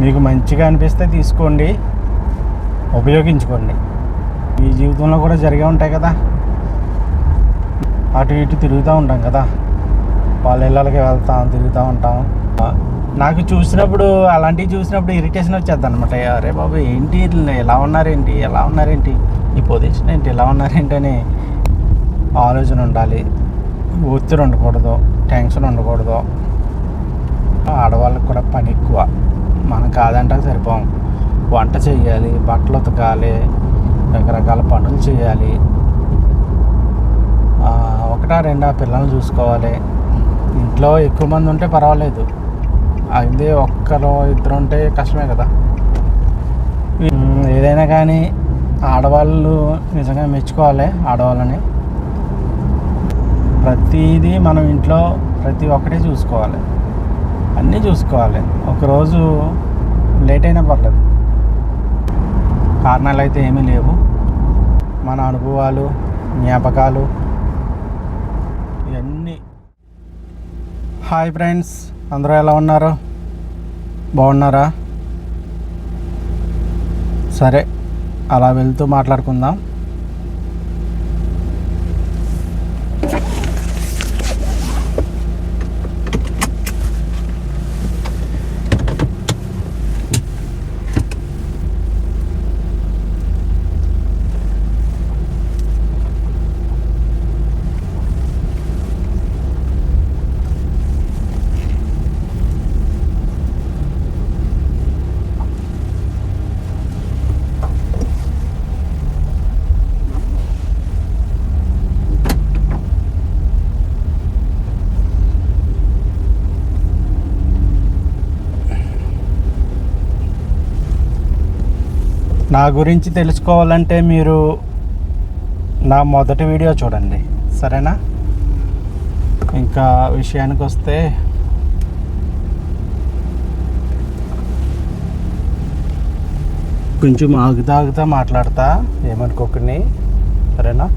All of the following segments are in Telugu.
మీకు మంచిగా అనిపిస్తే తీసుకోండి, ఉపయోగించుకోండి. మీ జీవితంలో కూడా జరిగే ఉంటాయి కదా, అటు ఇటు తిరుగుతూ ఉంటాం కదా, వాళ్ళ ఇళ్ళకి వెళ్తాం, తిరుగుతూ ఉంటాం. నాకు చూసినప్పుడు అలాంటివి చూసినప్పుడు ఇరిటేషన్ వచ్చేద్ది అనమాట. అరే బాబు ఏంటి ఎలా ఉన్నారేంటి, ఈ పొజిషన్ ఏంటి, ఎలా ఉన్నారేంటి అని ఆలోచన ఉండాలి. ఒత్తిడి ఉండకూడదు, టెన్షన్ ఉండకూడదు. ఆడవాళ్ళకి కూడా పని ఎక్కువ, మనం కాదంటే సరిపోం. వంట చేయాలి, బట్టలు ఉతకాలి, రకరకాల పనులు చేయాలి, ఒకటా రెండా పిల్లల్ని చూసుకోవాలి. ఇంట్లో ఎక్కువ మంది ఉంటే పర్వాలేదు, అదే ఒక్కరు ఇద్దరు ఉంటే కష్టమే కదా. ఏదైనా కానీ ఆడవాళ్ళు నిజంగా మెచ్చుకోవాలి. ఆడవాళ్ళని ప్రతిదీ మనం ఇంట్లో ప్రతి ఒక్కటే చూసుకోవాలి, అన్నీ చూసుకోవాలి. ఒకరోజు లేట్ అయినా పర్లేదు, కారణాలు అయితే ఏమీ లేవు. మన అనుభవాలు, జ్ఞాపకాలు ఇవన్నీ. హాయ్ ఫ్రెండ్స్, అందరూ ఎలా ఉన్నారు? బాగున్నారా? సరే, అలా వెళ్తూ మాట్లాడుకుందాం. నా గురించి తెలుసుకోవాలంటే మీరు నా మొదటి వీడియో చూడండి, సరేనా? ఇంకా విషయానికి వస్తే, కొంచెం ఆగుతా మాట్లాడతా, ఏమనుకోకండి, సరేనా?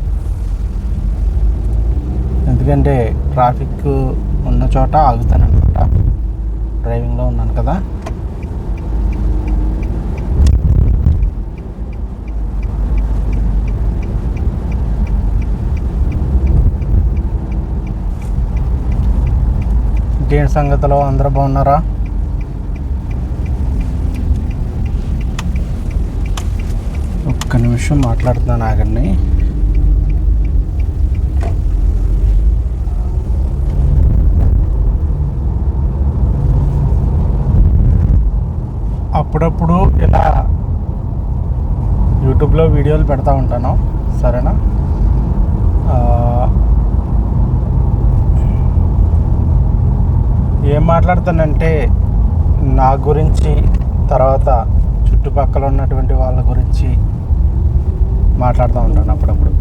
ఎందుకంటే ట్రాఫిక్ ఉన్న చోట ఆగుతానన్నమాట, డ్రైవింగ్లో ఉన్నాను కదా. ఇంకేంటి సంగతిలో, అందరూ బాగున్నారా? ఒక్క నిమిషం మాట్లాడుతున్నాను, ఆగండి. అప్పుడప్పుడు ఇలా యూట్యూబ్లో వీడియోలు పెడతా ఉంటాను, సరేనా? ఏం మాట్లాడతానంటే నా గురించి, తర్వాత చుట్టుపక్కల ఉన్నటువంటి వాళ్ళ గురించి మాట్లాడుతూ ఉంటాను అప్పుడప్పుడు.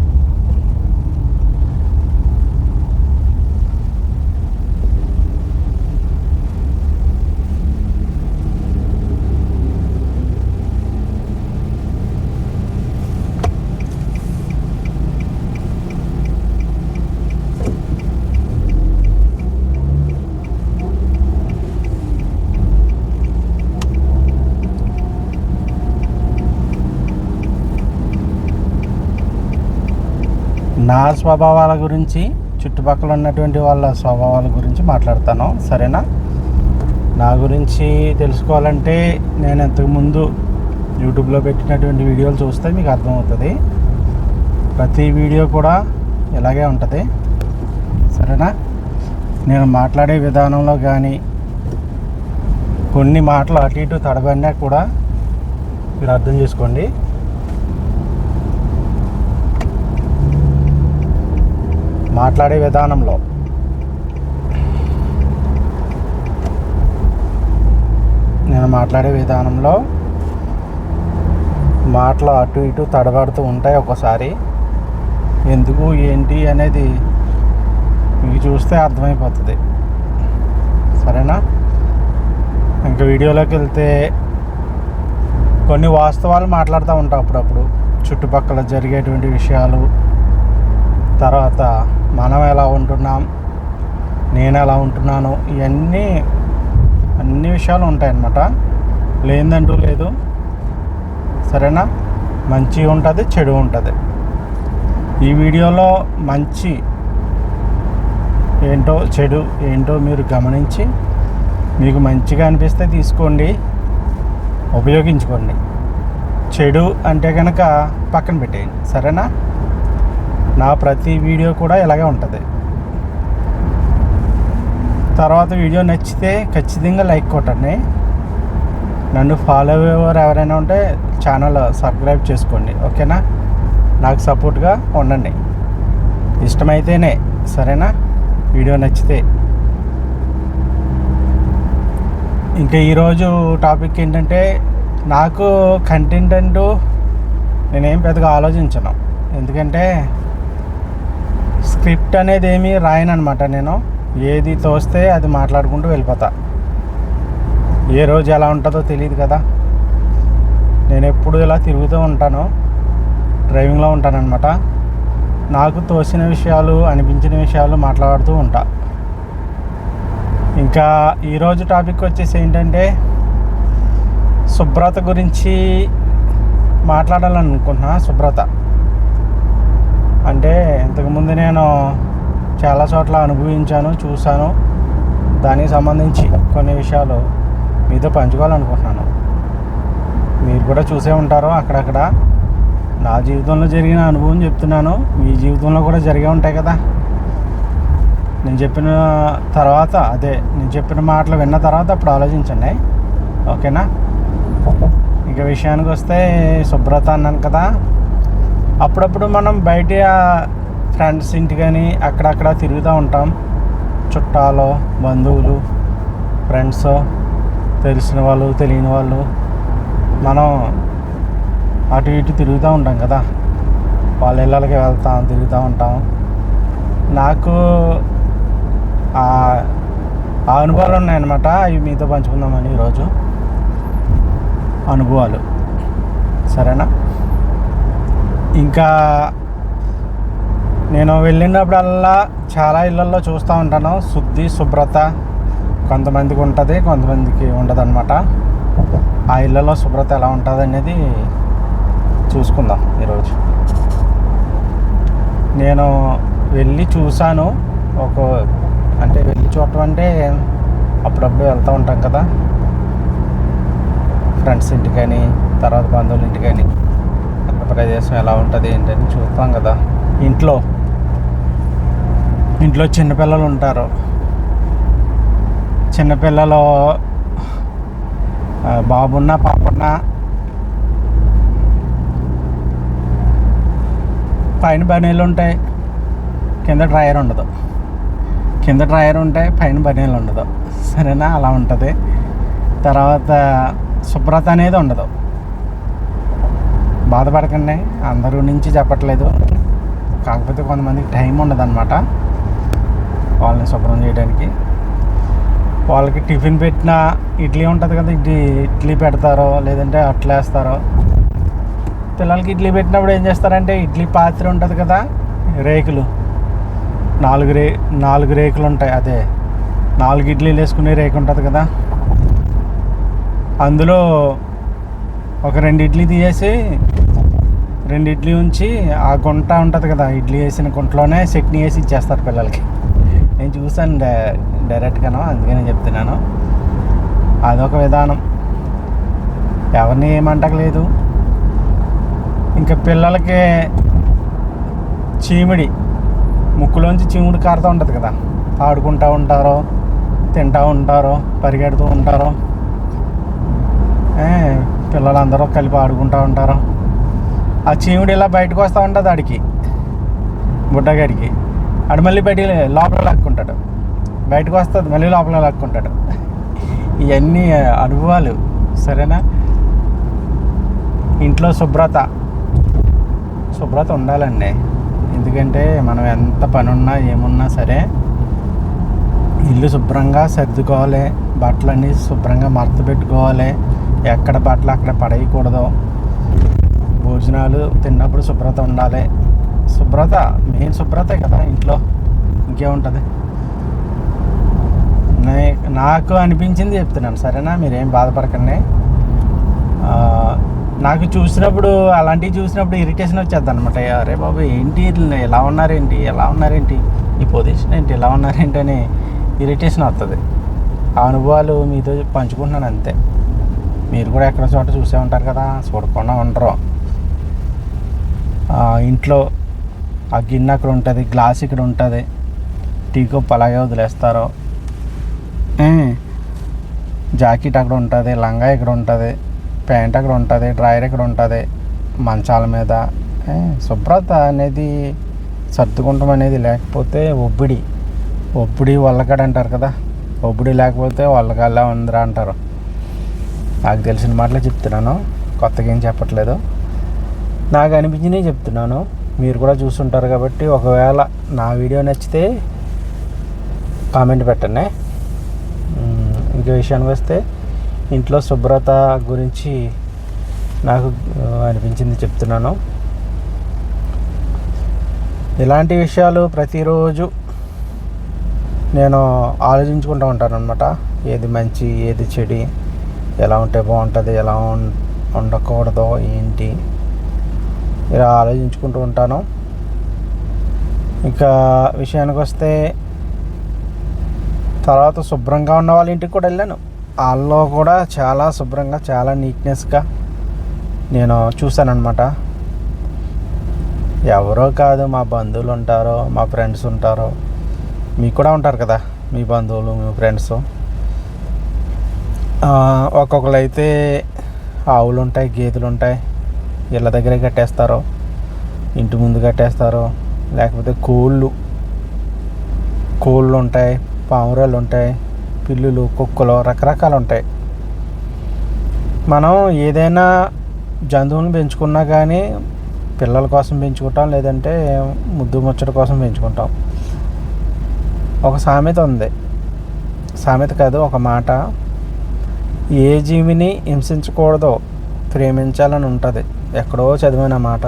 నా స్వభావాల గురించి, చుట్టుపక్కల ఉన్నటువంటి వాళ్ళ స్వభావాల గురించి మాట్లాడతాను, సరేనా? నా గురించి తెలుసుకోవాలంటే నేను ఇంతకుముందు యూట్యూబ్లో పెట్టినటువంటి వీడియోలు చూస్తే మీకు అర్థమవుతుంది. ప్రతి వీడియో కూడా ఇలాగే ఉంటుంది, సరేనా? నేను మాట్లాడే విధానంలో కానీ కొన్ని మాటలు అటు ఇటు తడబడినా కూడా మీరు అర్థం చేసుకోండి. మాట్లాడే విధానంలో మాటలు అటు ఇటు తడబడుతూ ఉంటాయి ఒక్కోసారి. ఎందుకు ఏంటి అనేది మీకు చూస్తే అర్థమైపోతుంది, సరేనా? ఇంకా వీడియోలోకి వెళ్తే కొన్ని వాస్తవాలు మాట్లాడుతూ ఉంటాం అప్పుడప్పుడు, చుట్టుపక్కల జరిగేటువంటి విషయాలు, తర్వాత మనం ఎలా ఉంటున్నాం, నేను ఎలా ఉంటున్నాను, అన్ని విషయాలు ఉంటాయన్నమాట. లేదంటూ లేదు, సరేనా? మంచి ఉంటుంది, చెడు ఉంటుంది. ఈ వీడియోలో మంచి ఏంటో చెడు ఏంటో మీరు గమనించి మీకు మంచిగా అనిపిస్తే తీసుకోండి, ఉపయోగించుకోండి. చెడు అంటే కనుక పక్కన పెట్టేయండి, సరేనా? నా ప్రతి వీడియో కూడా ఇలాగే ఉంటుంది. తర్వాత వీడియో నచ్చితే ఖచ్చితంగా లైక్ కొట్టండి. నన్ను ఫాలో అయ్యేవారు ఎవరైనా ఉంటే ఛానల్ సబ్స్క్రైబ్ చేసుకోండి, ఓకేనా? నాకు సపోర్ట్గా ఉండండి, ఇష్టమైతేనే, సరేనా? వీడియో నచ్చితే. ఇంకా ఈరోజు టాపిక్ ఏంటంటే, నాకు కంటెంట్ అంటూ నేనేం పెద్దగా ఆలోచించను. ఎందుకంటే స్క్రిప్ట్ అనేది ఏమీ రాయనమాట. నేను ఏది తోస్తే అది మాట్లాడుకుంటూ వెళ్ళిపోతా. ఏ రోజు ఎలా ఉంటుందో తెలియదు కదా. నేను ఎప్పుడు ఇలా తిరుగుతూ ఉంటాను, డ్రైవింగ్లో ఉంటానన్నమాట. నాకు తోసిన విషయాలు, అనిపించిన విషయాలు మాట్లాడుతూ ఉంటా. ఇంకా ఈరోజు టాపిక్ వచ్చేసి ఏంటంటే, శుభ్రత గురించి మాట్లాడాలనుకుంటున్నా. శుభ్రత అంటే ఇంతకుముందు నేను చాలా చోట్ల అనుభవించాను, చూశాను. దానికి సంబంధించి కొన్ని విషయాలు మీతో పంచుకోవాలనుకుంటున్నాను. మీరు కూడా చూసే ఉంటారు అక్కడక్కడ. నా జీవితంలో జరిగిన అనుభవం చెప్తున్నాను, మీ జీవితంలో కూడా జరిగే ఉంటాయి కదా. నేను చెప్పిన తర్వాత, నేను చెప్పిన మాటలు విన్న తర్వాత అప్పుడు ఆలోచించండి, ఓకేనా? ఇక విషయానికి వస్తే, శుభ్రత అన్నాను కదా. అప్పుడప్పుడు మనం బయట ఫ్రెండ్స్ ఇంటికి కానీ అక్కడక్కడ తిరుగుతూ ఉంటాం. చుట్టాలు, బంధువులు, ఫ్రెండ్స్, తెలిసిన వాళ్ళు, తెలియని వాళ్ళు, మనం అటు ఇటు తిరుగుతూ ఉంటాం కదా. వాళ్ళ ఇళ్ళకి వెళ్తాం, తిరుగుతూ ఉంటాం. నాకు ఆ అనుభవాలు ఉన్నాయన్నమాట. అవి మీతో పంచుకుందామని ఈరోజు అనుభవాలు, సరేనా? ఇంకా నేను వెళ్ళినప్పుడల్లా చాలా ఇళ్ళల్లో చూస్తూ ఉంటాను, శుభ్రత కొంతమందికి ఉంటుంది, కొంతమందికి ఉండదు అనమాట. ఆ ఇళ్ళల్లో శుభ్రత ఎలా ఉంటుంది అనేది చూసుకుందాం ఈరోజు. నేను వెళ్ళి చూశాను. అంటే వెళ్ళి చూడటం అంటే అప్పుడప్పుడు వెళ్తూ ఉంటాం కదా, ఫ్రెండ్స్ ఇంటికి కానీ, తర్వాత బంధువుల ఇంటికి కానీ. ప్రదేశం ఎలా ఉంటుంది ఏంటని చూస్తాం కదా. ఇంట్లో చిన్నపిల్లలు ఉంటారు. చిన్నపిల్లలు బాబున్నా పాపన్నా పైన బనీలు ఉంటాయి, కింద డ్రైయర్ ఉండదు. కింద డ్రైయర్ ఉంటాయి, పైన బనీలు ఉండదు, సరేనా? అలా ఉంటుంది. తర్వాత శుభ్రత అనేది ఉండదు. బాధపడకండి, అందరూ నుంచి చెప్పట్లేదు. కాకపోతే కొంతమందికి టైం ఉండదు అనమాట వాళ్ళని శుభ్రం చేయడానికి. వాళ్ళకి టిఫిన్ పెట్టిన ఇడ్లీ ఉంటుంది కదా, ఇడ్లీ పెడతారో లేదంటే అట్లా వేస్తారో. పిల్లలకి ఇడ్లీ పెట్టినప్పుడు ఏం చేస్తారంటే, ఇడ్లీ పాత్ర ఉంటుంది కదా, రేకులు, నాలుగు రేకులు ఉంటాయి. 4 ఇడ్లీలు వేసుకునే రేకు ఉంటుంది కదా, అందులో ఒక 2 ఇడ్లీ తీసేసి 2 ఇడ్లీ ఉంచి ఆ గుంట ఉంటుంది కదా, ఇడ్లీ వేసిన గుంటలోనే చట్నీ వేసి ఇచ్చేస్తారు పిల్లలకి. నేను చూసాను డైరెక్ట్గాను, అందుకే నేను చెప్తున్నాను. అదొక విధానం, ఎవరిని ఏమంటలేదు. ఇంకా పిల్లలకి ముక్కులోంచి చీముడి కారుతూ ఉంటుంది కదా, ఆడుకుంటూ ఉంటారో, తింటూ ఉంటారో, పరిగెడుతూ ఉంటారో, పిల్లలందరూ కలిపి ఆడుకుంటూ ఉంటారు. ఆ చీముడు ఇలా బయటకు వస్తూ ఉంటుంది ఆడికి, బుడ్డగాడికి. ఆడు మళ్ళీ లోపల లాక్కుంటాడు, బయటకు వస్తుంది, మళ్ళీ లోపల లాక్కుంటాడు. ఇవన్నీ అనుభవాలు, సరేనా? ఇంట్లో శుభ్రత ఉండాలండి. ఎందుకంటే మనం ఎంత పని ఉన్నా ఏమున్నా సరే ఇల్లు శుభ్రంగా సర్దుకోవాలి, బట్టలన్నీ శుభ్రంగా మడత పెట్టుకోవాలి, ఎక్కడ బట్టలు అక్కడ పడేయకూడదు. భోజనాలు తిన్నప్పుడు శుభ్రత ఉండాలి. మెయిన్ శుభ్రతే కదా ఇంట్లో, ఇంకేముంటుంది. నాకు అనిపించింది చెప్తున్నాను, సరేనా? మీరేం బాధపడకండి. ఆ, నాకు చూసినప్పుడు అలాంటివి చూసినప్పుడు ఇరిటేషన్ వచ్చేద్ది అనమాట. అరే బాబు ఏంటి వీళ్ళు ఎలా ఉన్నారేంటి ఎలా ఉన్నారేంటి ఈ పొజిషన్ ఏంటి ఎలా ఉన్నారేంటి అని ఇరిటేషన్ వస్తుంది. ఆ అనుభవాలు మీతో పంచుకుంటున్నాను అంతే. మీరు కూడా ఎక్కడో చోట చూసే ఉంటారు కదా, చూడకుండా ఉండరు. ఇంట్లో ఆ గిన్నె అక్కడ ఉంటుంది, గ్లాస్ ఇక్కడ ఉంటుంది, టీ కప్ అలాగే వదిలేస్తారు. జాకెట్ అక్కడ ఉంటుంది, లంగా ఇక్కడ ఉంటుంది, ప్యాంట్ అక్కడ ఉంటుంది, డ్రాయర్ ఇక్కడ ఉంటుంది, మంచాల మీద. శుభ్రత అనేది సర్దుకుంటాం అనేది లేకపోతే ఒబ్బిడి వల్లకాడ అంటారు కదా, ఒబ్బిడి లేకపోతే వల్లకాళ్ళ ఉందిరా అంటారు. నాకు తెలిసిన మాటలే చెప్తున్నాను, కొత్తగా ఏం చెప్పట్లేదు. నాకు అనిపించినవి చెప్తున్నాను. మీరు కూడా చూస్తుంటారు కాబట్టి ఒకవేళ నా వీడియో నచ్చితే కామెంట్ పెట్టండి. ఇంకో విషయానికి వస్తే ఇంట్లో శుభ్రత గురించి నాకు అనిపించింది చెప్తున్నాను. ఇలాంటి విషయాలు ప్రతిరోజు నేను ఆలోచించుకుంటూ ఉంటాను అనమాట. ఏది మంచి ఏది చెడు, ఎలా ఉంటే బాగుంటుంది, ఎలా ఉండకూడదో ఏంటి, ఇలా ఆలోచించుకుంటూ ఉంటాను. ఇంకా విషయానికి వస్తే తర్వాత శుభ్రంగా ఉన్న వాళ్ళ ఇంటికి కూడా వెళ్ళాను. వాళ్ళలో కూడా చాలా శుభ్రంగా చాలా నీట్నెస్గా నేను చూశాను అనమాట. ఎవరో కాదు, మా బంధువులు ఉంటారో, మా ఫ్రెండ్స్ ఉంటారో, మీకు కూడా ఉంటారు కదా మీ బంధువులు మీ ఫ్రెండ్స్. ఒక్కొక్కరు అయితే ఆవులు ఉంటాయి, గేదెలు ఉంటాయి, ఇళ్ళ దగ్గరే కట్టేస్తారో, ఇంటి ముందు కట్టేస్తారో, లేకపోతే కోళ్ళు ఉంటాయి, పావురాలు ఉంటాయి, పిల్లులు, కుక్కలు, రకరకాలు ఉంటాయి. మనం ఏదైనా జంతువులను పెంచుకున్నా కానీ పిల్లల కోసం పెంచుకుంటాం, లేదంటే ముద్దు ముచ్చట కోసం పెంచుకుంటాం. ఒక సామెత ఉంది, సామెత కాదు ఒక మాట, ఏ జీవిని హింసించకూడదో ప్రేమించాలని ఉంటుంది. ఎక్కడో చదివిన మాట.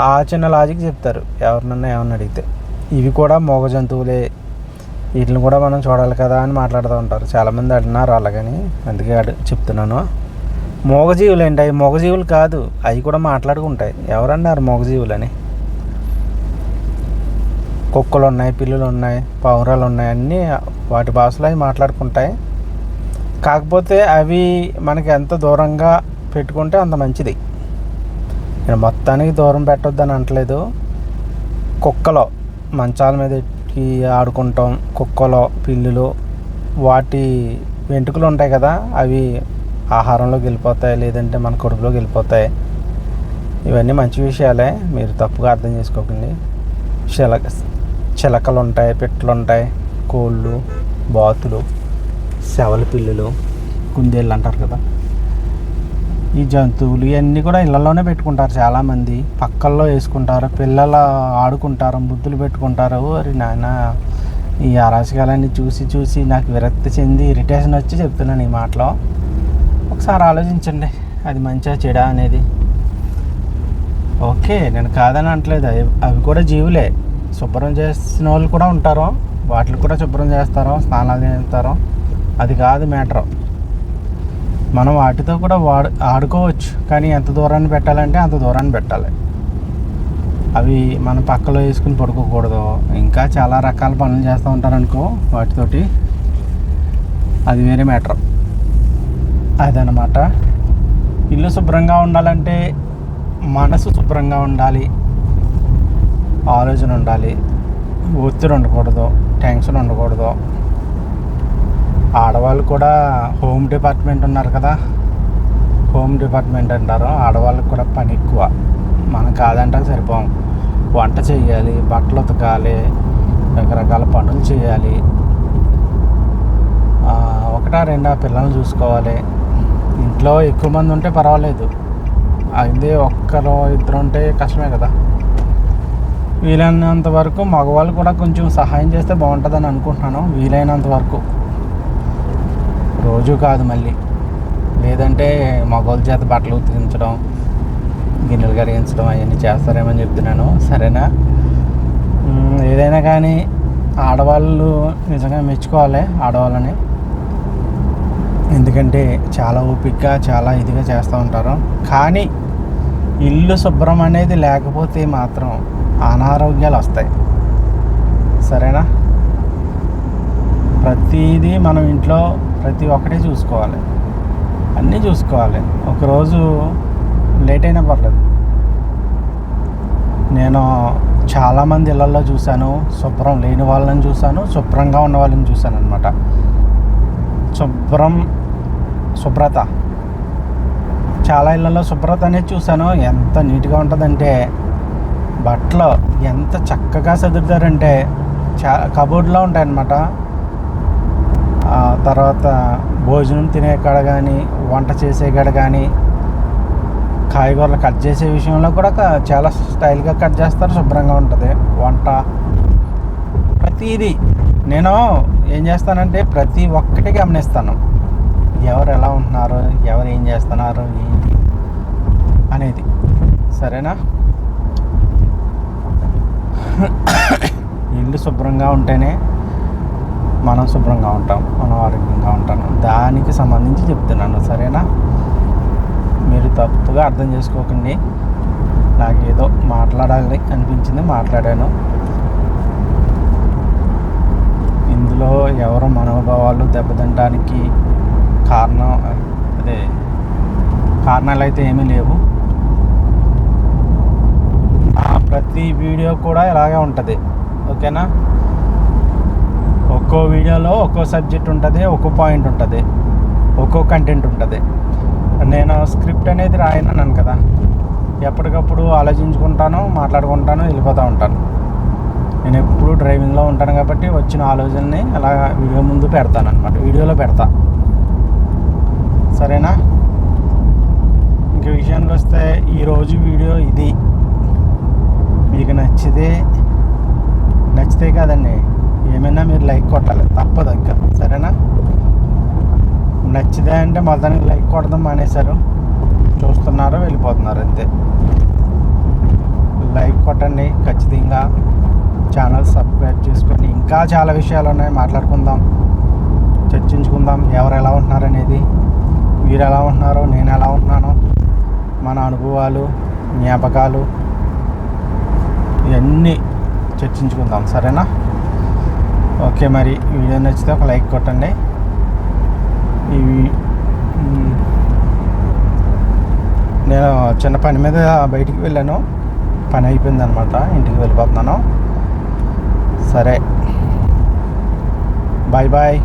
ఆ చిన్న లాజిక్ చెప్తారు ఎవరినన్నా ఏమన్నా అడిగితే. ఇవి కూడా మూగ జంతువులే, వీటిని కూడా మనం చూడాలి కదా అని మాట్లాడుతూ ఉంటారు. చాలామంది అడిగినారు అలాగని, అందుకే చెప్తున్నాను. మూగజీవులు ఏంటి, అవి మూగజీవులు కాదు, అవి కూడా మాట్లాడుకుంటాయి. ఎవరన్నారు మూగజీవులని? కుక్కలు ఉన్నాయి, పిల్లులు ఉన్నాయి, పావురాలు ఉన్నాయి, అన్నీ వాటి భాషలో అవి మాట్లాడుకుంటాయి. కాకపోతే అవి మనకి ఎంత దూరంగా పెట్టుకుంటే అంత మంచిది. నేను మొత్తానికి దూరం పెట్టొద్దని అనట్లేదు. కుక్కలో మంచాల మీద ఎక్కి ఆడుకుంటాం, కుక్కలో పిల్లులు, వాటి వెంట్రుకలు ఉంటాయి కదా, అవి ఆహారంలోకి వెళ్ళిపోతాయి, లేదంటే మన కడుపులోకి వెళ్ళిపోతాయి. ఇవన్నీ మంచి విషయాలే, మీరు తప్పుగా అర్థం చేసుకోకండి. చిలకలు ఉంటాయి, పిట్టలు ఉంటాయి, కోళ్ళు, బాతులు, శవల పిల్లులు, కుందేళ్ళు అంటారు కదా, ఈ జంతువులు ఇవన్నీ కూడా ఇళ్ళల్లోనే పెట్టుకుంటారు చాలామంది. పక్కల్లో వేసుకుంటారు, పిల్లలు ఆడుకుంటారు, ముద్దులు పెట్టుకుంటారు. అరే నాయన, ఈ అరాచకాలన్నీ చూసి నాకు విరక్తి చెంది ఇరిటేషన్ వచ్చి చెప్తున్నాను ఈ మాటలో. ఒకసారి ఆలోచించండి, అది మంచిగా చెడా అనేది. ఓకే, నేను కాదని అనట్లేదు, అవి కూడా జీవులే. శుభ్రం చేసిన వాళ్ళు కూడా ఉంటారు, వాటిని కూడా శుభ్రం చేస్తారు, స్నానాలు చేస్తారు. అది కాదు మ్యాటర్. మనం వాటితో కూడా ఆడుకోవచ్చు, కానీ ఎంత దూరాన్ని పెట్టాలంటే అంత దూరాన్ని పెట్టాలి. అవి మన పక్కలో వేసుకుని పడుకోకూడదు. ఇంకా చాలా రకాల పనులు చేస్తూ ఉంటారు అనుకో వాటితోటి, అది వేరే మ్యాటర్. అదనమాట. ఇల్లు శుభ్రంగా ఉండాలంటే మనసు శుభ్రంగా ఉండాలి, ఆలోచన ఉండాలి, ఒత్తిడి ఉండకూడదు, టెన్షన్ ఉండకూడదు. ఆడవాళ్ళు కూడా హోమ్ డిపార్ట్మెంట్ ఉన్నారు కదా, హోమ్ డిపార్ట్మెంట్ అంటారు. ఆడవాళ్ళకి కూడా పని ఎక్కువ. మనం కాదంటే సరిపోం. వంట చేయాలి, బట్టలు ఉతకాలి, రకరకాల పనులు చేయాలి, ఒకటా రెండా పిల్లల్ని చూసుకోవాలి. ఇంట్లో ఎక్కువ మంది ఉంటే పర్వాలేదు, అదే ఒక్కరు ఇద్దరు ఉంటే కష్టమే కదా. వీలైనంత వరకు మగవాళ్ళు కూడా కొంచెం సహాయం చేస్తే బాగుంటుందని అనుకుంటున్నాను. వీలైనంత వరకు, రోజు కాదు మళ్ళీ. లేదంటే మగవాళ్ళ చేత బట్టలు ఉతికించడం, గిన్నెలు కడిగించడం అవన్నీ చేస్తారేమని చెప్తున్నాను. సరేనా? ఏదైనా కానీ ఆడవాళ్ళు నిజంగా మెచ్చుకోవాలి ఆడవాళ్ళని. ఎందుకంటే చాలా ఓపికగా చాలా ఇదిగా చేస్తూ ఉంటారు. కానీ ఇల్లు శుభ్రం అనేది లేకపోతే మాత్రం అనారోగ్యాలు వస్తాయి. సరేనా? ప్రతిదీ మనం ఇంట్లో ప్రతి ఒక్కటి చూసుకోవాలి, అన్నీ చూసుకోవాలి. ఒకరోజు లేట్ అయినా పర్లేదు. నేను చాలామంది ఇళ్ళల్లో చూశాను, శుభ్రం లేని వాళ్ళని చూశాను, శుభ్రంగా ఉన్న వాళ్ళని చూశాను అనమాట. శుభ్రత చాలా ఇళ్ళల్లో శుభ్రత అనేది చూశాను. ఎంత నీట్గా ఉంటుందంటే బట్టలు ఎంత చక్కగా సదురుతారంటే కబోర్డ్లో ఉంటాయన్నమాట. తర్వాత భోజనం తినే కాడ కానీ, వంట చేసే కాడ కానీ, కాయగూరలు కట్ చేసే విషయంలో కూడా చాలా స్టైల్గా కట్ చేస్తారు, శుభ్రంగా ఉంటుంది వంట. ప్రతిదీ నేను ఏం చేస్తానంటే ప్రతి ఒక్కటి గమనిస్తాను, ఎవరు ఎలా ఉంటున్నారు, ఎవరు ఏం చేస్తున్నారు, ఏంటి అనేది. సరేనా? ఇల్లు శుభ్రంగా ఉంటేనే మనం శుభ్రంగా ఉంటాం, మనం ఆరోగ్యంగా ఉంటాం. దానికి సంబంధించి చెప్తున్నాను. సరేనా? మీరు తప్పుగా అర్థం చేసుకోకండి. నాకేదో మాట్లాడాలి అనిపించింది, మాట్లాడాను. ఇందులో ఎవరు మనోభావాలు దెబ్బతినడానికి కారణాలు అయితే ఏమీ లేవు. ప్రతి వీడియో కూడా ఇలాగే ఉంటుంది. ఓకేనా? ఒక్కో వీడియోలో ఒక్కో సబ్జెక్ట్ ఉంటుంది, ఒక్కో పాయింట్ ఉంటుంది, ఒక్కో కంటెంట్ ఉంటుంది. నేను స్క్రిప్ట్ అనేది రాయనన్నాను కదా, ఎప్పటికప్పుడు ఆలోచించుకుంటాను, మాట్లాడుకుంటాను, వెళ్ళిపోతూ ఉంటాను. నేను ఎప్పుడు డ్రైవింగ్లో ఉంటాను కాబట్టి వచ్చిన ఆలోచనని అలా వీడియో ముందు పెడతాను అనమాట, వీడియోలో పెడతా. సరేనా? ఇంక విషయానికి వస్తే ఈరోజు వీడియో ఇది. మీకు నచ్చితే కాదండి, ఏమైనా మీరు లైక్ కొట్టాలి, తప్పదు ఇంకా. సరేనా? నచ్చితే అంటే మొత్తానికి లైక్ కొడదాం మానేశారు, చూస్తున్నారు, వెళ్ళిపోతున్నారు అంతే. లైక్ కొట్టండి ఖచ్చితంగా. ఛానల్ సబ్స్క్రైబ్ చేసుకోండి. ఇంకా చాలా విషయాలు ఉన్నాయి, మాట్లాడుకుందాం, చర్చించుకుందాం. ఎవరు ఎలా ఉంటున్నారు అనేది, మీరు ఎలా ఉంటున్నారో, నేను ఎలా ఉంటున్నానో, మన అనుభవాలు, జ్ఞాపకాలు ఇవన్నీ చర్చించుకుందాం. సరేనా? ఓకే, మరి వీడియో నచ్చితే ఒక లైక్ కొట్టండి. నేను చిన్న పని మీద బయటికి వెళ్ళాను, పని అయిపోయిందనమాట, ఇంటికి వెళ్ళిపోతున్నాను. సరే, బాయ్ బాయ్.